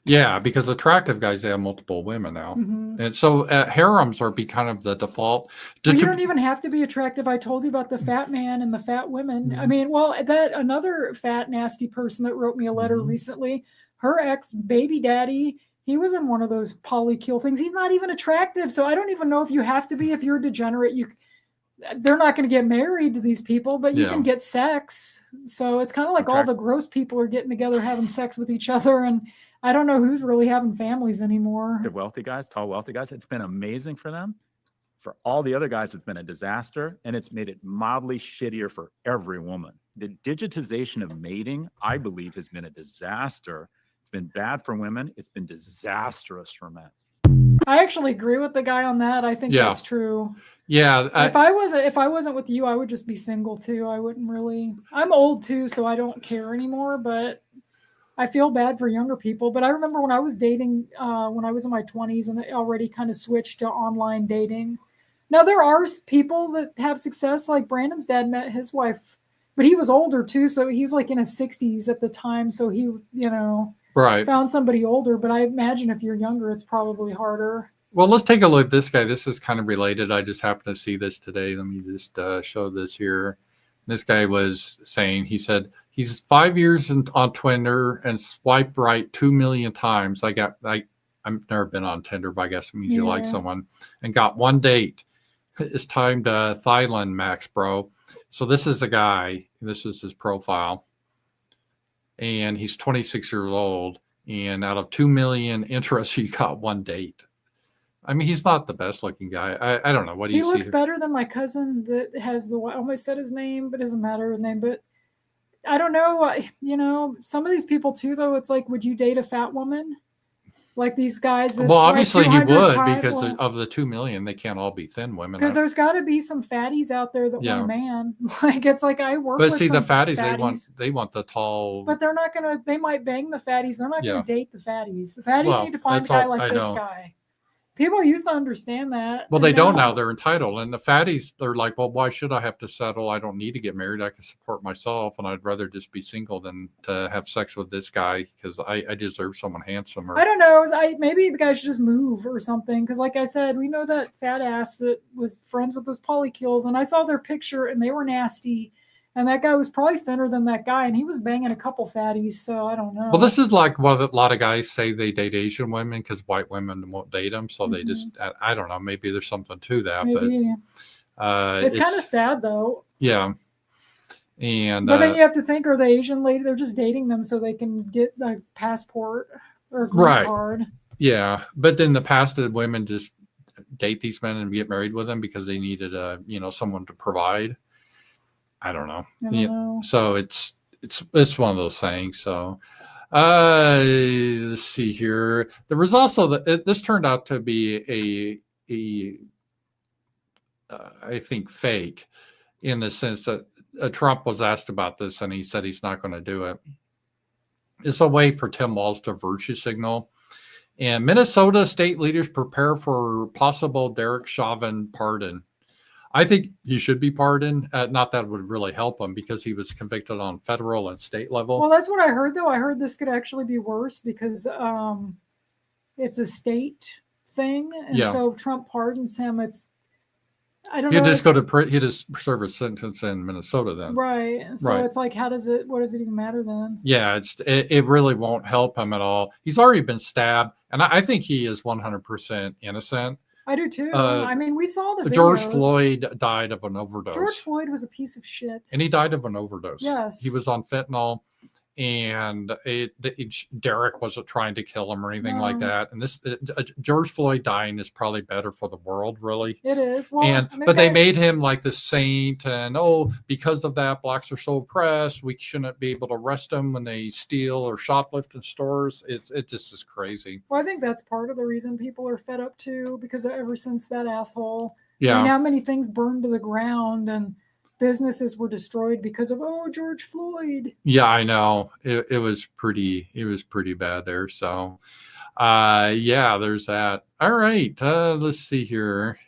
Speaker 2: Yeah, because attractive guys, they have multiple women now. And so harems are kind of the default.
Speaker 1: You don't even have to be attractive. I told you about the fat man and the fat women. I mean, well, that another fat, nasty person that wrote me a letter recently, her ex-baby daddy, he was in one of those polykill things. He's not even attractive. So I don't even know if you have to be. If you're a degenerate, they're not going to get married to these people, but you can get sex. So it's kind of like all the gross people are getting together having sex with each other, and I don't know who's really having families anymore.
Speaker 6: The wealthy guys, tall, wealthy guys, it's been amazing for them. For all the other guys, it's been a disaster, and it's made it mildly shittier for every woman. The digitization of mating, I believe, has been a disaster. It's been bad for women. It's been disastrous for men.
Speaker 1: I actually agree with the guy on that. I think that's true.
Speaker 2: Yeah.
Speaker 1: If I wasn't with you, I would just be single too. I wouldn't really. I'm old too, so I don't care anymore. But I feel bad for younger people. But I remember when I was dating, when I was in my 20s, and they already kind of switched to online dating. Now there are people that have success. Like Brandon's dad met his wife, but he was older too, so he was like in his 60s at the time. So he, found somebody older. But I imagine if you're younger, it's probably harder.
Speaker 2: Well, let's take a look at this guy. This is kind of related. I just happened to see this today. Let me just show this here. This guy was saying, he said he's 5 years on Tinder and swiped right 2 million times. I've never been on Tinder, but I guess it means you like someone, and got one date. It's time to Thailand, Max, bro. So this is a guy. This is his profile. And he's 26 years old. And out of 2 million interests, he got one date. I mean, he's not the best looking guy. I don't know. What do you see?
Speaker 1: He looks better than my cousin that has I almost said his name, but it doesn't matter his name. But I don't know. Some of these people too, though, it's like, would you date a fat woman? Like these guys.
Speaker 2: Well, obviously he would, because of the 2 million, they can't all be thin women.
Speaker 1: Because there's got to be some fatties out there that want a man. Like it's like I work. But
Speaker 2: see, the fatties, they want the tall.
Speaker 1: But they're not gonna. They might bang the fatties. They're not gonna date the fatties. The fatties need to find a guy like this guy. People used to understand that.
Speaker 2: Well, they don't now. They're entitled. And the fatties, they're like, well, why should I have to settle? I don't need to get married. I can support myself, and I'd rather just be single than to have sex with this guy because I deserve someone handsome.
Speaker 1: I don't know. Maybe the guy should just move or something. Because like I said, we know that fat ass that was friends with those polykills, and I saw their picture, and they were nasty. And that guy was probably thinner than that guy, and he was banging a couple fatties, so I don't know. Well,
Speaker 2: this is like what a lot of guys say they date Asian women because white women won't date them, so they just, I don't know, maybe there's something to that. Maybe. But
Speaker 1: it's kind of sad, though.
Speaker 2: Yeah. And
Speaker 1: but then you have to think, are the Asian lady, they're just dating them so they can get a passport or a green card.
Speaker 2: Yeah, but in the past, did women just date these men and get married with them because they needed someone to provide? I don't know. So it's one of those things. So let's see here. There was also this turned out to be I think fake, in the sense that Trump was asked about this and he said he's not going to do it. It's a way for Tim Walz to virtue signal. And Minnesota state leaders prepare for possible Derek Chauvin pardon. I think he should be pardoned. Not that it would really help him because he was convicted on federal and state level.
Speaker 1: Well, that's what I heard, though. I heard this could actually be worse because it's a state thing. And so if Trump pardons him, I don't know.
Speaker 2: He just serve a sentence in Minnesota then.
Speaker 1: Right. So it's like, what does it even matter then?
Speaker 2: Yeah, it really won't help him at all. He's already been stabbed. And I think he is 100% innocent.
Speaker 1: I do too. I mean, we saw the videos.
Speaker 2: George Floyd died of an overdose.
Speaker 1: George Floyd was a piece of shit.
Speaker 2: And he died of an overdose.
Speaker 1: Yes.
Speaker 2: He was on fentanyl. and Derek wasn't trying to kill him or anything like that. And this George Floyd dying is probably better for the world, really.
Speaker 1: It is. Well,
Speaker 2: But they made him like the saint, and because of that, blacks are so oppressed. We shouldn't be able to arrest them when they steal or shoplift in stores. It just is crazy.
Speaker 1: Well, I think that's part of the reason people are fed up too, because ever since that asshole,
Speaker 2: yeah,
Speaker 1: I mean, how many things burned to the ground and businesses were destroyed because of George Floyd.
Speaker 2: Yeah, I know. It was pretty bad there. So yeah, there's that. All right, let's see here.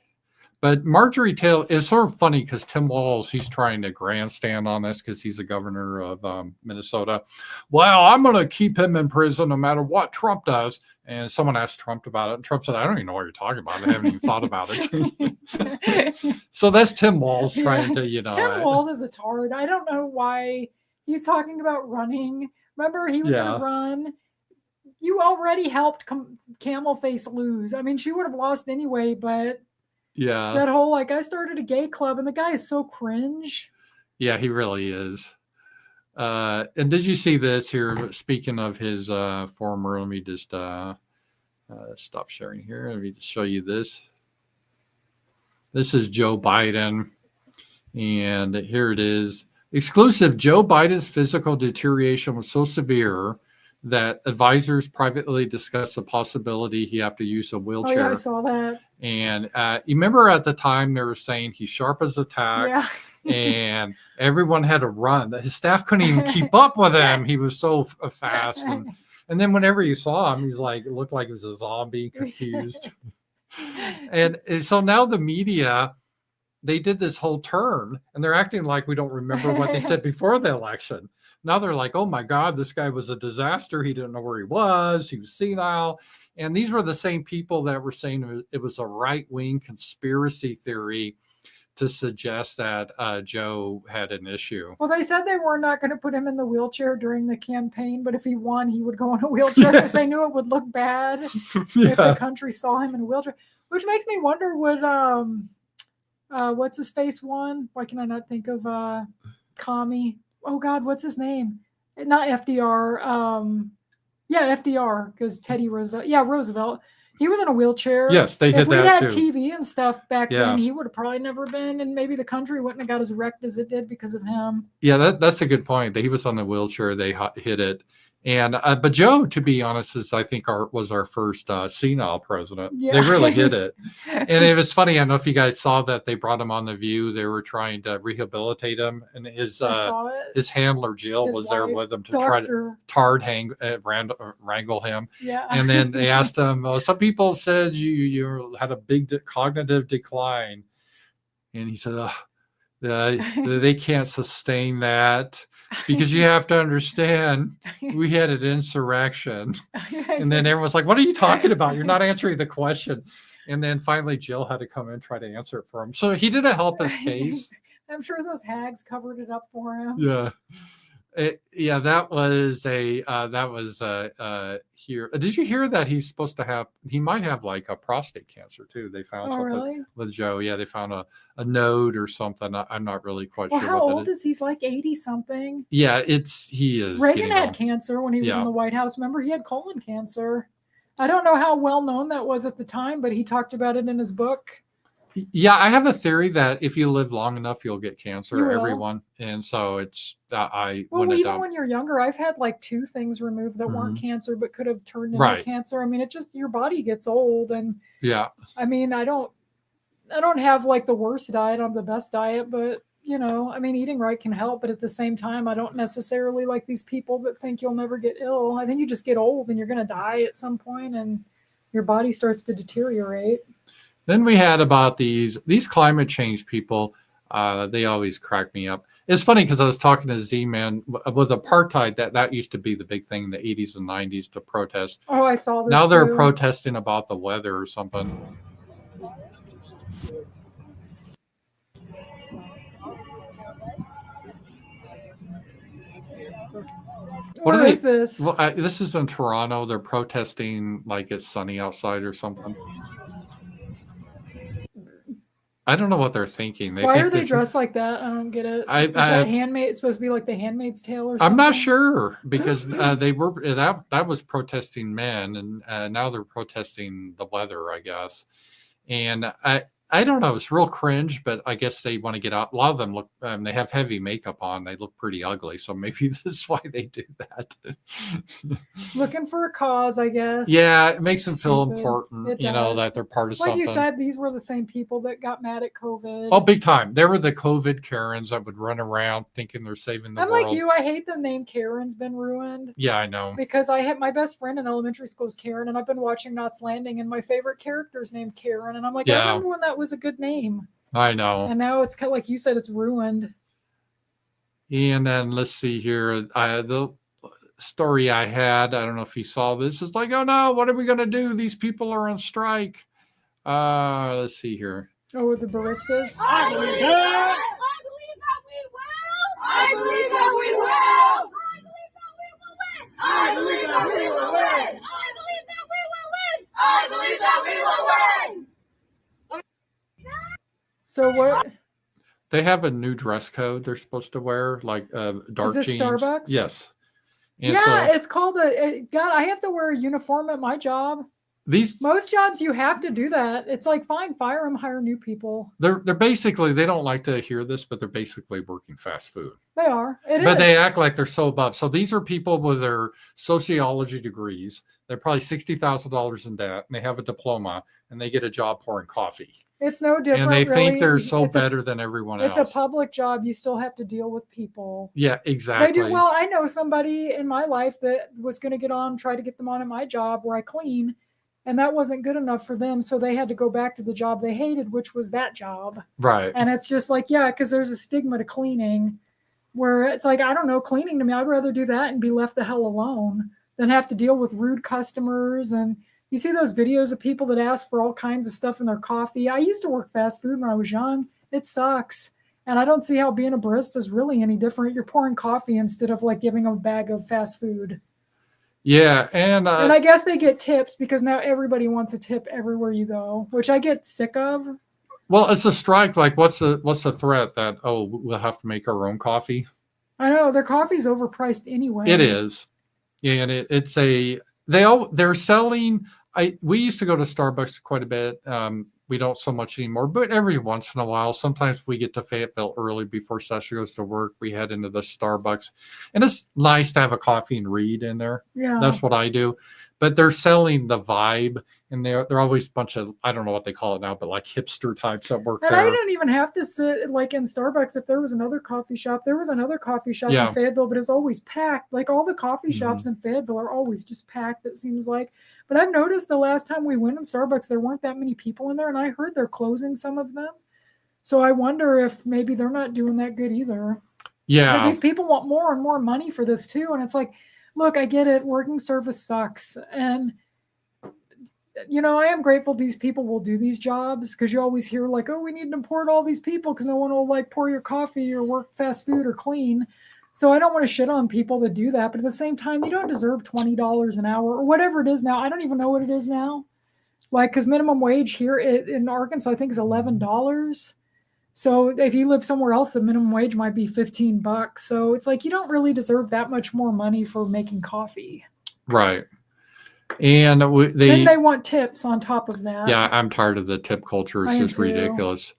Speaker 2: But Marjorie Taylor, it's sort of funny because Tim Walz, he's trying to grandstand on this because he's the governor of Minnesota. Well, I'm going to keep him in prison no matter what Trump does. And someone asked Trump about it. And Trump said, I don't even know what you're talking about. I haven't even thought about it. So that's Tim Walz trying to,
Speaker 1: Tim Walz is a tard. I don't know why he's talking about running. Remember, he was going to run. You already helped Camel Face lose. I mean, she would have lost anyway, but
Speaker 2: yeah,
Speaker 1: that whole, I started a gay club, and the guy is so cringe.
Speaker 2: Yeah, he really is. And did you see this here? Speaking of his former, let me just stop sharing here. Let me just show you this. This is Joe Biden. And here it is. Exclusive: Joe Biden's physical deterioration was so severe that advisors privately discussed the possibility he have to use a wheelchair.
Speaker 1: Oh, yeah, I saw that.
Speaker 2: And you remember at the time they were saying he's sharp as a tack.
Speaker 1: Yeah.
Speaker 2: And everyone had to run. His staff couldn't even keep up with him. He was so fast. And then whenever you saw him, he's like, it looked like he was a zombie, confused. And so now the media, they did this whole turn, and they're acting like we don't remember what they said before the election. Now they're like, oh my God, this guy was a disaster. He didn't know where he was. He was senile. And these were the same people that were saying it was a right-wing conspiracy theory to suggest that Joe had an issue.
Speaker 1: Well, they said they were not going to put him in the wheelchair during the campaign, but if he won, he would go in a wheelchair because they knew it would look bad if the country saw him in a wheelchair. Which makes me wonder, would what's his face won? Why can I not think of Commie? Oh God, what's his name? Not FDR. Yeah, FDR, because Teddy Roosevelt. Yeah, Roosevelt. He was in a wheelchair.
Speaker 2: Yes, they hit that too.
Speaker 1: If we had TV and stuff back then, he would have probably never been, and maybe the country wouldn't have got as wrecked as it did because of him.
Speaker 2: Yeah, that's a good point. That he was on the wheelchair, they hit it. And but Joe, to be honest, I think was our first senile president. Yeah. They really hit it. And it was funny. I don't know if you guys saw that they brought him on The View. They were trying to rehabilitate him, and his handler Jill was there with him to try to wrangle him. Yeah. And then they asked him, some people said you had a big cognitive decline, and he said, they can't sustain that. Because you have to understand, we had an insurrection. And then everyone's like, what are you talking about? You're not answering the question. And then finally, Jill had to come in and try to answer it for him. So he didn't help his case.
Speaker 1: I'm sure those hags covered it up for him.
Speaker 2: Yeah. That was here. Did you hear that he might have like a prostate cancer too? They found something with Joe. Yeah, they found a node or something. I'm not really quite sure.
Speaker 1: How old is he? He's like 80 something.
Speaker 2: Yeah, he is.
Speaker 1: Reagan had cancer when he was in the White House. Remember, he had colon cancer. I don't know how well known that was at the time, but he talked about it in his book.
Speaker 2: Yeah, I have a theory that if you live long enough, you'll get cancer. Everyone, and so it's
Speaker 1: when you're younger, I've had like 2 things removed that weren't cancer, but could have turned into cancer. I mean, it just your body gets old, and I mean, I don't have like the worst diet. I'm the best diet, but I mean, eating right can help. But at the same time, I don't necessarily like these people that think you'll never get ill. I think you just get old and you're going to die at some point, and your body starts to deteriorate.
Speaker 2: Then we had about these climate change people. They always crack me up. It's funny because I was talking to Z-Man with apartheid. That used to be the big thing in the 80s and 90s to protest.
Speaker 1: Oh, I saw this.
Speaker 2: Now they're protesting about the weather or something.
Speaker 1: What is this?
Speaker 2: Well, this is in Toronto. They're protesting like it's sunny outside or something. I don't know what they're thinking.
Speaker 1: Why are they dressed like that? I don't get it. Is that Handmaid? It's supposed to be like the Handmaid's Tale or something?
Speaker 2: I'm not sure because they were that was protesting men, and now they're protesting the weather, I guess. And I don't know. It's real cringe, but I guess they want to get out. A lot of them look. They have heavy makeup on. They look pretty ugly. So maybe that's why they do that.
Speaker 1: Looking for a cause, I guess.
Speaker 2: Yeah, it makes them feel important. You know that they're part of something.
Speaker 1: Like you said, these were the same people that got mad at COVID.
Speaker 2: Oh, big time! They were the COVID Karens that would run around thinking they're saving the world.
Speaker 1: I'm like you. I hate the name Karen's been ruined.
Speaker 2: Yeah, I know.
Speaker 1: Because I had my best friend in elementary school is Karen, and I've been watching Knots Landing, and my favorite character is named Karen, and I'm like, I remember when that was a good name.
Speaker 2: I know.
Speaker 1: And now it's kind of like you said, it's ruined.
Speaker 2: And then let's see here. The story I had, I don't know if you saw this, is like, oh no, what are we going to do? These people are on strike. Let's see here.
Speaker 1: Oh, with the baristas?
Speaker 7: I believe that. I believe that we will. I believe that we will win. I believe that we will win.
Speaker 1: So what?
Speaker 2: They have a new dress code they're supposed to wear, like dark
Speaker 1: jeans. Is it Starbucks?
Speaker 2: Yes. And
Speaker 1: yeah, it's called God, I have to wear a uniform at my job. Most jobs you have to do that. It's like, fine, fire them, hire new people.
Speaker 2: They're basically, they don't like to hear this, but they're basically working fast food.
Speaker 1: They are.
Speaker 2: But they act like they're so above. So these are people with their sociology degrees. They're probably $60,000 in debt, and they have a diploma, and they get a job pouring coffee.
Speaker 1: It's no different.
Speaker 2: And they think they're so better than everyone else.
Speaker 1: It's a public job. You still have to deal with people.
Speaker 2: Yeah, exactly.
Speaker 1: They do. Well, I know somebody in my life that was going to try to get them on at my job where I clean, and that wasn't good enough for them. So they had to go back to the job they hated, which was that job.
Speaker 2: Right.
Speaker 1: And it's just like, yeah, because there's a stigma to cleaning where it's like, I don't know, cleaning to me, I'd rather do that and be left the hell alone than have to deal with rude customers. And you see those videos of people that ask for all kinds of stuff in their coffee. I used to work fast food when I was young. It sucks. And I don't see how being a barista is really any different. You're pouring coffee instead of like giving them a bag of fast food.
Speaker 2: Yeah. And
Speaker 1: I guess they get tips because now everybody wants a tip everywhere you go, which I get sick of.
Speaker 2: Well, it's a strike. Like, what's the threat that, oh, we'll have to make our own coffee? I
Speaker 1: know their coffee's overpriced anyway.
Speaker 2: It is. Yeah, and they're selling. We used to go to Starbucks quite a bit. We don't so much anymore, but every once in a while, sometimes we get to Fayetteville early before Sacha goes to work. We head into the Starbucks, and it's nice to have a coffee and read in there.
Speaker 1: Yeah,
Speaker 2: that's what I do. But they're selling the vibe, and they're always a bunch of, I don't know what they call it now, but like hipster types that work there.
Speaker 1: And I don't even have to sit like in Starbucks. If there was another coffee shop, in Fayetteville, but it was always packed. Like all the coffee shops in Fayetteville are always just packed, it seems like. But I've noticed the last time we went in Starbucks, there weren't that many people in there, and I heard they're closing some of them. So I wonder if maybe they're not doing that good either.
Speaker 2: Yeah.
Speaker 1: Because these people want more and more money for this too. And it's like, look, I get it. Working service sucks. And, you know, I am grateful these people will do these jobs because you always hear like, oh, we need to import all these people because no one will like pour your coffee or work fast food or clean. So I don't want to shit on people that do that. But at the same time, you don't deserve $20 an hour or whatever it is now. I don't even know what it is now. Like, because minimum wage here in Arkansas, I think is $11. So if you live somewhere else, the minimum wage might be $15. So it's like you don't really deserve that much more money for making coffee.
Speaker 2: Right. And
Speaker 1: then they want tips on top of that.
Speaker 2: Yeah, I'm tired of the tip culture. It's just ridiculous.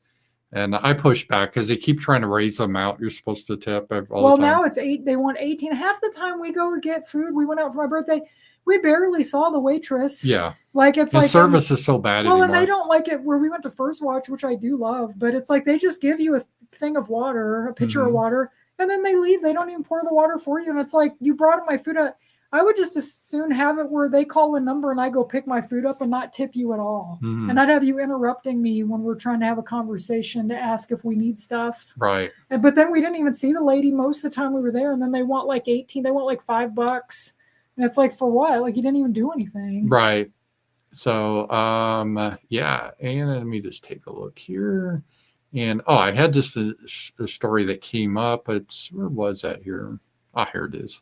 Speaker 2: And I push back because they keep trying to raise them out. You're supposed to tip all the time.
Speaker 1: Now it's 8. They want 18. Half the time we go to get food, we went out for my birthday. We barely saw the waitress.
Speaker 2: Yeah.
Speaker 1: Like it's
Speaker 2: the
Speaker 1: like
Speaker 2: service is so bad anymore.
Speaker 1: And they don't like it where we went to First Watch, which I do love, but it's like they just give you a thing of water, a pitcher of water, and then they leave. They don't even pour the water for you. And it's like, you brought my food up. I would just as soon have it where they call a number and I go pick my food up and not tip you at all. And not have you interrupting me when we're trying to have a conversation to ask if we need stuff.
Speaker 2: Right.
Speaker 1: But then we didn't even see the lady most of the time we were there. And then they want like 18. They want like $5. And it's like, for what? Like, you didn't even do anything.
Speaker 2: Right. So, yeah. And let me just take a look here. And, I had just a story that came up. Where was that here? Here it is.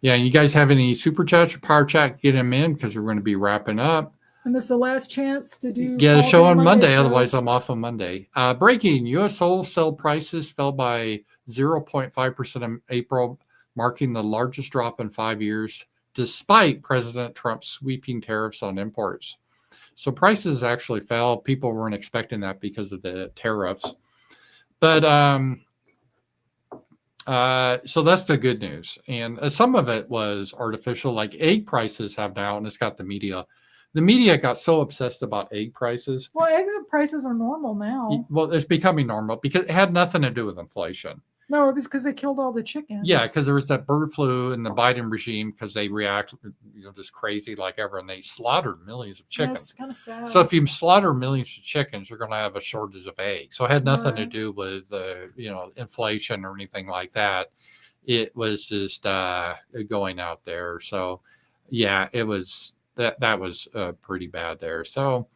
Speaker 2: Yeah. You guys have any super chats or power chat? Get them in because we're going to be wrapping up.
Speaker 1: And this is the last chance to do.
Speaker 2: Get a show on Monday,
Speaker 1: show.
Speaker 2: otherwise I'm off on Monday. Breaking: U.S. wholesale prices fell by 0.5% in April, marking the largest drop in 5 years, despite President Trump's sweeping tariffs on imports. So prices actually fell. People weren't expecting that because of the tariffs. But so that's the good news. And some of it was artificial, like egg prices have now, and it's got the media. The media got so obsessed about egg prices.
Speaker 1: Well, eggs prices are normal now.
Speaker 2: Well, it's becoming normal because it had nothing to do with inflation.
Speaker 1: No, it was because they killed all the chickens.
Speaker 2: Yeah, because there was that bird flu in the Biden regime because they reacted, just crazy like ever, and they slaughtered millions of chickens.
Speaker 1: That's kind of sad.
Speaker 2: So if you slaughter millions of chickens, you're going to have a shortage of eggs. So it had nothing to do with inflation or anything like that. It was just going out there. So yeah, it was that was pretty bad there. So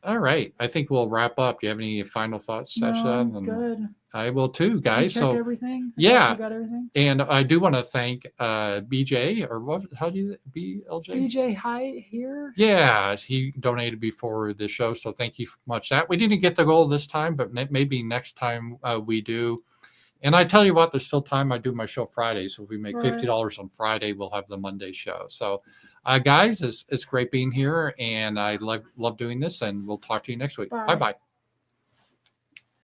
Speaker 2: all right, I think we'll wrap up. Do you have any final thoughts, Sacha?
Speaker 1: No, good.
Speaker 2: I will too, guys.
Speaker 1: You checked everything?
Speaker 2: Yeah,
Speaker 1: got everything?
Speaker 2: And I do want to thank BJ, or what? How do you BLJ?
Speaker 1: BJ Hi here.
Speaker 2: Yeah, he donated before the show, so thank you much. That we didn't get the goal this time, but maybe next time we do. And I tell you what, there's still time. I do my show Friday, so if we make $50 on Friday, we'll have the Monday show. So, guys, it's great being here, and I love doing this, and we'll talk to you next week. Bye bye.